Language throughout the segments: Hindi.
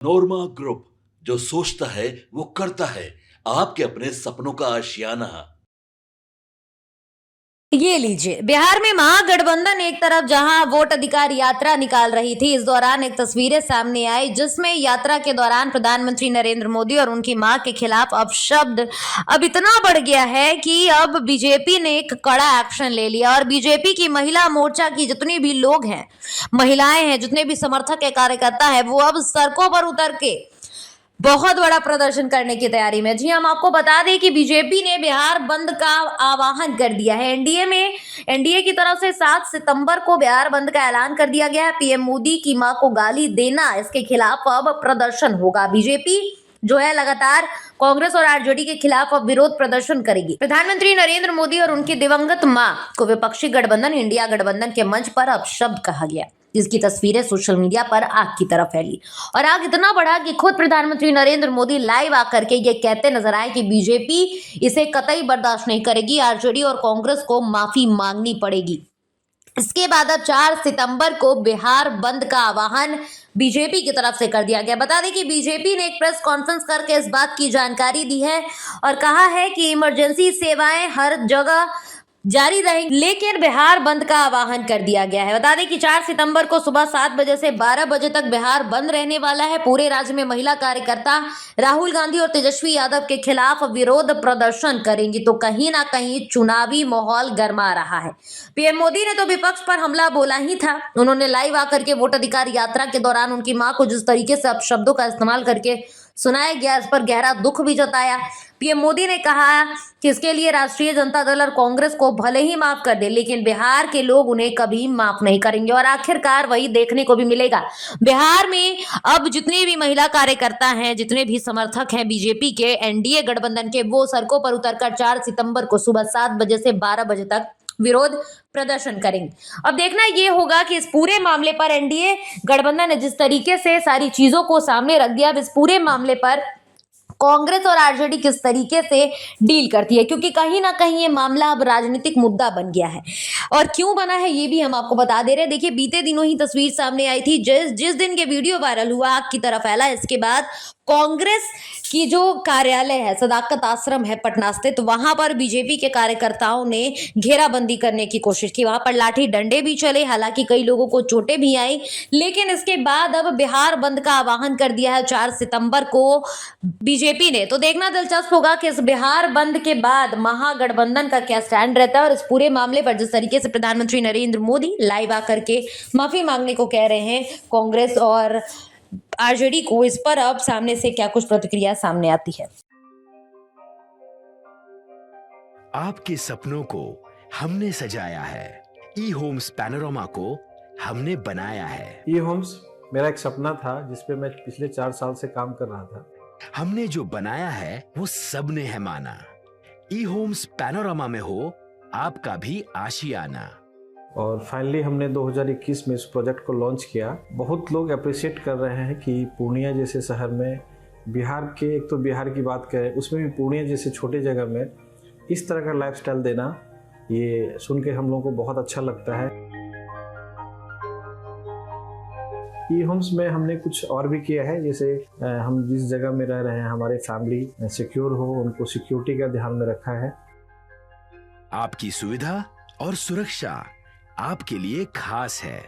नोरमा ग्रुप, जो सोचता है वो करता है। आपके अपने सपनों का आशियाना। ये लीजिए, बिहार में महागठबंधन एक तरफ जहां वोट अधिकार यात्रा निकाल रही थी, इस दौरान एक तस्वीरें सामने आई जिसमें यात्रा के दौरान प्रधानमंत्री नरेंद्र मोदी और उनकी मां के खिलाफ अपशब्द अब इतना बढ़ गया है कि अब बीजेपी ने एक कड़ा एक्शन ले लिया और बीजेपी की महिला मोर्चा की जितनी भी लोग हैं, महिलाएं हैं, जितने भी समर्थक है, कार्यकर्ता है, वो अब सड़कों पर उतर के बहुत बड़ा प्रदर्शन करने की तैयारी में। जी हम आपको बता दें कि बीजेपी ने बिहार बंद का आह्वान कर दिया है। एनडीए की तरफ से 7 सितंबर को बिहार बंद का ऐलान कर दिया गया है। पीएम मोदी की मां को गाली देना, इसके खिलाफ अब प्रदर्शन होगा। बीजेपी जो है लगातार कांग्रेस और आरजेडी के खिलाफ अब विरोध प्रदर्शन करेगी। प्रधानमंत्री नरेंद्र मोदी और उनकी दिवंगत मां को विपक्षी गठबंधन इंडिया गठबंधन के मंच पर अपशब्द कहा गया, जिसकी तस्वीरें सोशल मीडिया पर आग की तरह फैली और आग इतना बढ़ा कि खुद प्रधानमंत्री नरेंद्र मोदी लाइव आकर के ये कहते नजर आए कि बीजेपी इसे कतई बर्दाश्त नहीं करेगी, आरजेडी और कांग्रेस को माफी मांगनी पड़ेगी। इसके बाद अब 4 सितंबर को बिहार बंद का आह्वान बीजेपी की तरफ से कर दिया गया। बता दें कि बीजेपी ने एक प्रेस कॉन्फ्रेंस करके इस बात की जानकारी दी है और कहा है कि इमरजेंसी सेवाएं हर जगह जारी रहेंगी, लेकिन बिहार बंद का आह्वान कर दिया गया है। बता दें कि 4 सितंबर को सुबह 7 बजे से 12 बजे तक बिहार बंद रहने वाला है। पूरे राज्य में महिला कार्यकर्ता राहुल गांधी और तेजस्वी यादव के खिलाफ विरोध प्रदर्शन करेंगी, तो कहीं ना कहीं चुनावी माहौल गर्मा रहा है। पीएम मोदी ने तो विपक्ष पर हमला बोला ही था। उन्होंने लाइव आकर के वोट अधिकार यात्रा के दौरान उनकी मां को जिस तरीके से अपशब्दों का इस्तेमाल करके सुनाया गया, इस पर गहरा दुख भी जताया। पीएम मोदी ने कहा कि इसके लिए राष्ट्रीय जनता दल और कांग्रेस को भले ही माफ कर दे, लेकिन बिहार के लोग उन्हें कभी माफ नहीं करेंगे और आखिरकार वही देखने को भी मिलेगा। बिहार में अब जितने भी महिला कार्यकर्ता हैं, जितने भी समर्थक हैं बीजेपी के, एनडीए गठबंधन के, वो सड़कों पर उतरकर 4 सितंबर को सुबह 7 बजे से 12 बजे तक विरोध प्रदर्शन करेंगे। अब देखना ये होगा कि इस पूरे मामले पर एनडीए गठबंधन ने जिस तरीके से सारी चीजों को सामने रख दिया, अब इस पूरे मामले पर कांग्रेस और आरजेडी किस तरीके से डील करती है, क्योंकि कहीं ना कहीं ये मामला अब राजनीतिक मुद्दा बन गया है। और क्यों बना है ये भी हम आपको बता दे रहे हैं। देखिए, बीते दिनों ही तस्वीर सामने आई थी, जिस दिन के वीडियो वायरल हुआ, आग की तरह फैला। इसके बाद कांग्रेस की जो कार्यालय है, सदाकत आश्रम है पटना स्थित, तो वहां पर बीजेपी के कार्यकर्ताओं ने घेराबंदी करने की कोशिश की। वहां पर लाठी डंडे भी चले, हालांकि कई लोगों को चोटें भी आई, लेकिन इसके बाद अब बिहार बंद का आह्वान कर दिया है 4 सितंबर को बीजेपी ने। तो देखना दिलचस्प होगा कि इस बिहार बंद के बाद महागठबंधन का क्या स्टैंड रहता है और इस पूरे मामले पर जिस तरीके से प्रधानमंत्री नरेंद्र मोदी लाइव आकर के माफी मांगने को कह रहे हैं कांग्रेस और आरजेडी को, इस पर अब सामने से क्या कुछ प्रतिक्रिया सामने आती है। आपके सपनों को हमने सजाया है, ई होम्स पैनोरामा को हमने बनाया है। ई होम्स मेरा एक सपना था जिसपे मैं पिछले 4 साल से काम कर रहा था। हमने जो बनाया है वो सबने है माना। ई होम्स पैनोरामा में हो आपका भी आशियाना। और फाइनली हमने 2021 में इस प्रोजेक्ट को लॉन्च किया। बहुत लोग अप्रिशिएट कर रहे हैं कि पूर्णिया जैसे शहर में, बिहार के, एक तो बिहार की बात करें उसमें भी पूर्णिया जैसे छोटे जगह में इस तरह का लाइफस्टाइल देना, ये सुन के हम लोगों को बहुत अच्छा लगता है। ई होम्स में हमने कुछ और भी किया है, जैसे हम जिस जगह में रह रहे हैं हमारे फैमिली सिक्योर हो, उनको सिक्योरिटी का ध्यान में रखा है। आपकी सुविधा और सुरक्षा आपके लिए खास है,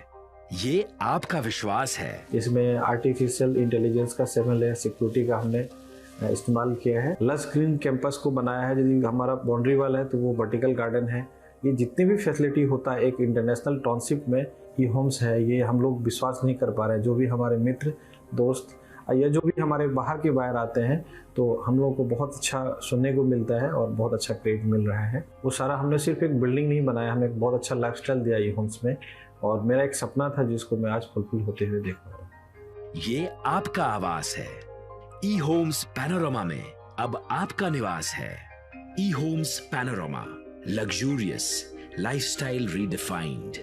ये आपका विश्वास है। इसमें आर्टिफिशियल इंटेलिजेंस का 7 लेयर सिक्योरिटी का हमने इस्तेमाल किया है। लस ग्रीन कैंपस को बनाया है। यदि हमारा बाउंड्री वाल है तो वो वर्टिकल गार्डन है। ये जितनी भी फैसिलिटी होता है एक इंटरनेशनल टाउनशिप में, ई होम्स है, ये हम लोग विश्वास नहीं कर पा रहे हैं। जो भी हमारे मित्र, दोस्त या जो भी हमारे बाहर के बाहर आते हैं, तो हम लोगों को बहुत अच्छा सुनने को मिलता है और बहुत अच्छा क्रेडिट मिल रहा है। वो सारा हमने सिर्फ एक बिल्डिंग नहीं बनाया, हमें एक बहुत अच्छा लाइफस्टाइल दिया ई होम्स में, और मेरा एक सपना था जिसको मैं आज फुलफिल होते हुए देख रहा हूँ। ये आपका आवास है। ई होम्स पैनोरामा में अब आपका निवास है। E homes Panorama, luxurious lifestyle redefined.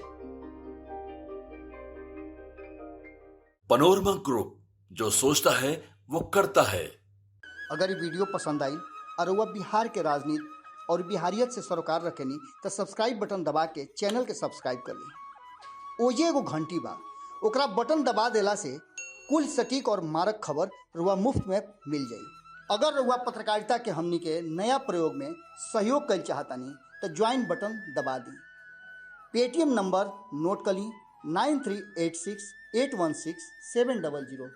Panorama group, जो सोचता है वो करता है। अगर ये वीडियो पसंद आई और वह बिहार के राजनीति और बिहारियत से सरोकार रखेनी तो सब्सक्राइब बटन दबा के चैनल के सब्सक्राइब कर ली। ओजे एगो घंटी बा, ओकरा बटन दबा देला से कुल सटीक और मारक खबर रुआ मुफ्त में मिल जाई। अगर रुआ पत्रकारिता के हमनी के नया प्रयोग में सहयोग कर चाहतानी तो ज्वाइन बटन दबा दी। पेटीएम नंबर नोट कर ली 9386816700।